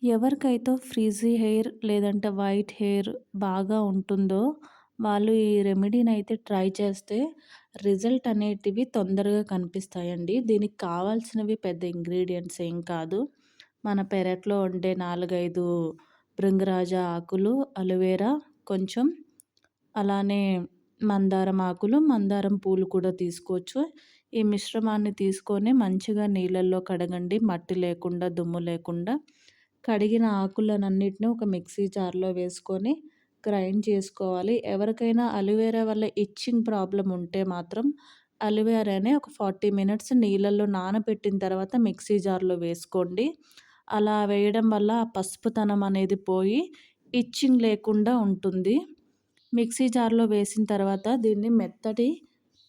ఎవరికైతే frizzy hair లేదంటే white hair బాగా ఉంటుందో, వాళ్ళు ఈ రెమెడీనైతే ట్రై చేస్తే రిజల్ట్ అనేటివి తొందరగా కనిపిస్తాయండి. దీనికి కావాల్సినవి పెద్ద ఇంగ్రీడియెంట్స్ ఏం కాదు. మన పెరట్లో ఉండే 4, 5 భృంగరాజ ఆకులు, అలోవెరా కొంచెం, అలానే మందారం ఆకులు, మందారం పూలు కూడా తీసుకోవచ్చు. ఈ మిశ్రమాన్ని తీసుకొని మంచిగా నీళ్ళల్లో కడగండి. మట్టి లేకుండా, దుమ్ము లేకుండా. కడిగిన ఆకులనన్నిటిని ఒక మిక్సీ జార్‌లో వేసుకొని గ్రైండ్ చేసుకోవాలి. ఎవరికైనా అలోవెరా వల్ల ఇచ్చింగ్ ప్రాబ్లమ్ ఉంటే మాత్రం అలోవెరాని ఒక 40 మినిట్స్ నీళ్ళల్లో నానబెట్టిన తర్వాత మిక్సీ జార్‌లో వేసుకోండి. అలా వేయడం వల్ల ఆ పసుపుతనం అనేది పోయి ఇచ్చింగ్ లేకుండా ఉంటుంది. మిక్సీ జార్‌లో వేసిన తర్వాత దీన్ని మెత్తటి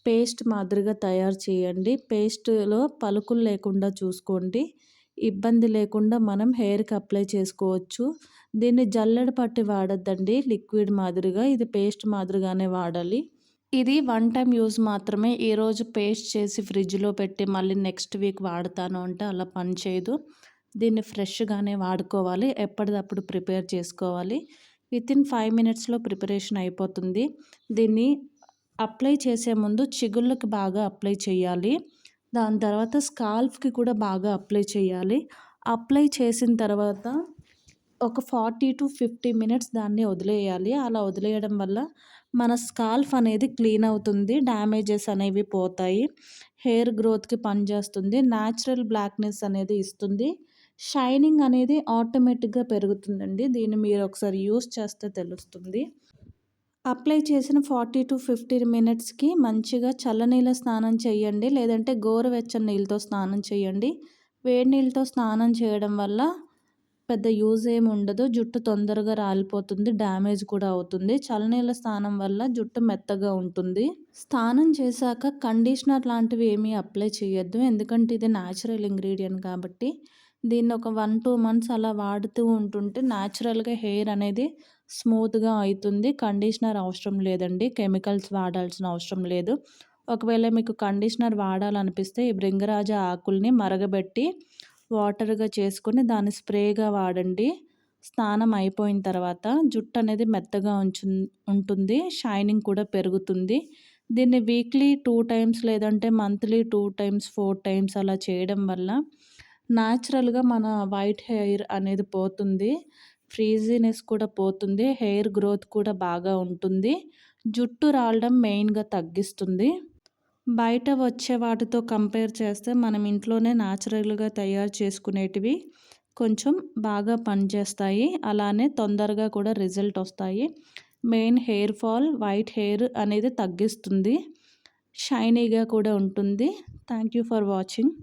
పేస్ట్ మాదిరిగా తయారు చేయండి. పేస్ట్‌లో పలుకులు లేకుండా చూసుకోండి. ఇబ్బంది లేకుండా మనం హెయిర్‌కి అప్లై చేసుకోవచ్చు. దీన్ని జల్లెడ పట్టి వాడొద్దండి లిక్విడ్ మాదిరిగా. ఇది పేస్ట్ మాదిరిగానే వాడాలి. ఇది వన్ టైమ్ యూజ్ మాత్రమే. ఈరోజు పేస్ట్ చేసి ఫ్రిడ్జ్‌లో పెట్టి మళ్ళీ నెక్స్ట్ వీక్ వాడతాను అంటే అలా పనిచేయదు. దీన్ని ఫ్రెష్‌గానే వాడుకోవాలి. ఎప్పటిదప్పుడు ప్రిపేర్ చేసుకోవాలి. వితిన్ 5 మినిట్స్‌లో ప్రిపరేషన్ అయిపోతుంది. దీన్ని అప్లై చేసే ముందు చిగుళ్ళకి బాగా అప్లై చేయాలి. దాని తర్వాత స్కాల్ఫ్‌కి కూడా బాగా అప్లై చేయాలి. అప్లై చేసిన తర్వాత ఒక 40-50 మినిట్స్ దాన్ని వదిలేయాలి. అలా వదిలేయడం వల్ల మన స్కాల్ఫ్ అనేది క్లీన్ అవుతుంది. డ్యామేజెస్ అనేవి పోతాయి. హెయిర్ గ్రోత్‌కి పనిచేస్తుంది. న్యాచురల్ బ్లాక్‌నెస్ అనేది ఇస్తుంది. షైనింగ్ అనేది ఆటోమేటిక్‌గా పెరుగుతుందండి. దీన్ని మీరు ఒకసారి యూజ్ చేస్తే తెలుస్తుంది. అప్లై చేసిన 40-50 మినిట్స్‌కి మంచిగా చల్లనీళ్ళ స్నానం చేయండి. లేదంటే గోరువెచ్చని నీళ్ళతో స్నానం చేయండి. వేడి నీళ్ళతో స్నానం చేయడం వల్ల పెద్ద యూజ్ ఏమి ఉండదు. జుట్టు తొందరగా రాలిపోతుంది. డ్యామేజ్ కూడా అవుతుంది. చల్లనీళ్ళ స్నానం వల్ల జుట్టు మెత్తగా ఉంటుంది. స్నానం చేశాక కండిషనర్ లాంటివి ఏమీ అప్లై చేయొద్దు. ఎందుకంటే ఇది న్యాచురల్ ఇంగ్రీడియెంట్ కాబట్టి. దీన్ని ఒక 1-2 మంత్స్ అలా వాడుతూ ఉంటుంటే న్యాచురల్‌గా హెయిర్ అనేది స్మూత్‌గా అయితుంది. కండిషనర్ అవసరం లేదండి. కెమికల్స్ వాడాల్సిన అవసరం లేదు. ఒకవేళ మీకు కండిషనర్ వాడాలనిపిస్తే ఈ భృంగరాజ ఆకుల్ని మరగబెట్టి వాటర్‌గా చేసుకొని దాన్ని స్ప్రేగా వాడండి. స్నానం అయిపోయిన తర్వాత జుట్టు అనేది మెత్తగా ఉంటుంది. షైనింగ్ కూడా పెరుగుతుంది. దీన్ని వీక్లీ 2 టైమ్స్ లేదంటే మంత్లీ 2 టైమ్స్, 4 టైమ్స్ అలా చేయడం వల్ల న్యాచురల్‌గా మన వైట్ హెయిర్ అనేది పోతుంది. ఫ్రీజీనెస్ కూడా పోతుంది. హెయిర్ గ్రోత్ కూడా బాగా ఉంటుంది. జుట్టు రాలడం మెయిన్‌గా తగ్గిస్తుంది. బయట వచ్చే వాటితో కంపేర్ చేస్తే మనం ఇంట్లోనే న్యాచురల్‌గా తయారు చేసుకునేటివి కొంచెం బాగా పనిచేస్తాయి. అలానే తొందరగా కూడా రిజల్ట్ వస్తాయి. Main hair fall, white hair అనేది తగ్గిస్తుంది. షైనీగా కూడా ఉంటుంది. Thank you for watching.